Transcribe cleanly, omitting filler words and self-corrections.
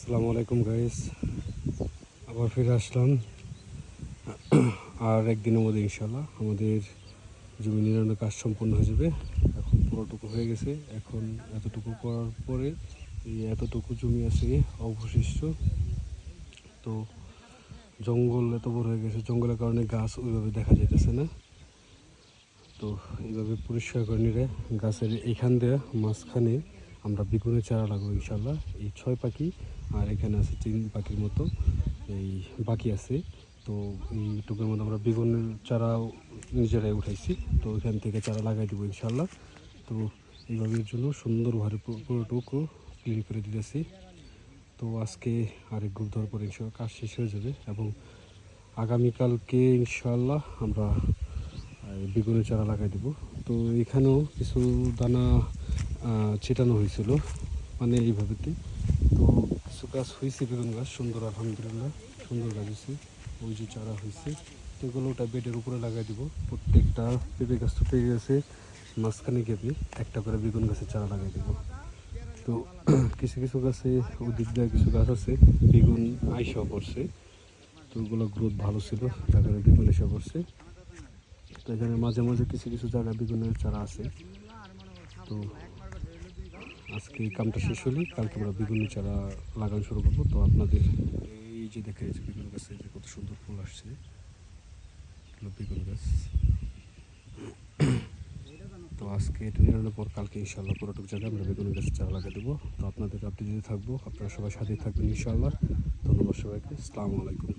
আসসালামু আলাইকুম গাইস, আবার ফিরে আসলাম আর একদিনের মধ্যে ইনশাল্লাহ আমাদের জমি নির্মাণের কাজ সম্পূর্ণ হয়ে যাবে। এখন পুরোটুকু হয়ে গেছে, এখন এতটুকু করার পরে এই এতটুকু জমি আছে অবশিষ্ট। তো জঙ্গল এত বড় হয়ে গেছে, জঙ্গলের কারণে গাছ ওইভাবে দেখা যাইতেছে না। তো এইভাবে পরিষ্কার করে নিলে গাছের এইখান দিয়ে মাঝখানে আমরা বেগুনের চারা লাগাবো ইনশাল্লাহ। এই 6 পাখি আর এখানে আছে 3 পাখির মতো এই বাকি আছে। তো এইটুকুর মধ্যে আমরা বেগুনের চারাও নিজেরাই উঠাইছি, তো ওইখান থেকে চারা লাগাই দেবো ইনশাল্লাহ। তো এইভাবে জন্য সুন্দরভাবে পুরোটুকু ক্লিন করে দিতেছি। তো আজকে আরেক গ্রুপ ধরার পরে ইনশাল্লাহ কাজ শেষ হয়ে যাবে এবং আগামীকালকে ইনশাল্লাহ আমরা বেগুনের চারা লাগাই দেবো। তো এখানেও কিছু দানা ছিটানো হয়েছিল, মানে এইভাবেতে। তো কিছু গাছ হয়েছে, বেগুন গাছ সুন্দর, আলহামদুলিল্লাহ সুন্দর গাছ হয়েছে। ওই যে চারা হয়েছে, তো এগুলো ওটা বেডের উপরে লাগাই দেবো। প্রত্যেকটা পেঁপে গাছ তো পেয়ে গেছে, মাঝখানে গেপে একটা করে বেগুন গাছের চারা লাগাই দেবো। তো কিছু কিছু গাছে ওদিক দিয়ে কিছু গাছ আছে বেগুন আইসাও পড়ছে, তো ওগুলো গ্রোথ ভালো ছিল, যার কারণে বেগুন এসে পড়ছে। তো এখানে মাঝে মাঝে কিছু কিছু জায়গায় বেগুনের চারা আছে। তো আজকে এই কামটা শেষ হলে কালকে আমরা বেগুনের চারা লাগানো শুরু করবো। তো আপনাদের এই যে দেখে যে বেগুন গাছে যে কত সুন্দর ফুল আসছে, বেগুন গাছ। তো আজকে এটা নিরানোর পর কালকে ইনশাল্লাহ পুরোটুক জায়গায় আমরা বেগুন গাছের চারা লাগিয়ে দেবো। তো আপনাদের আপডেট দিতে থাকবো, আপনারা সবাই সাথেই থাকবেন ইনশাল্লাহ। ধন্যবাদ সবাইকে, আসসালামু আলাইকুম।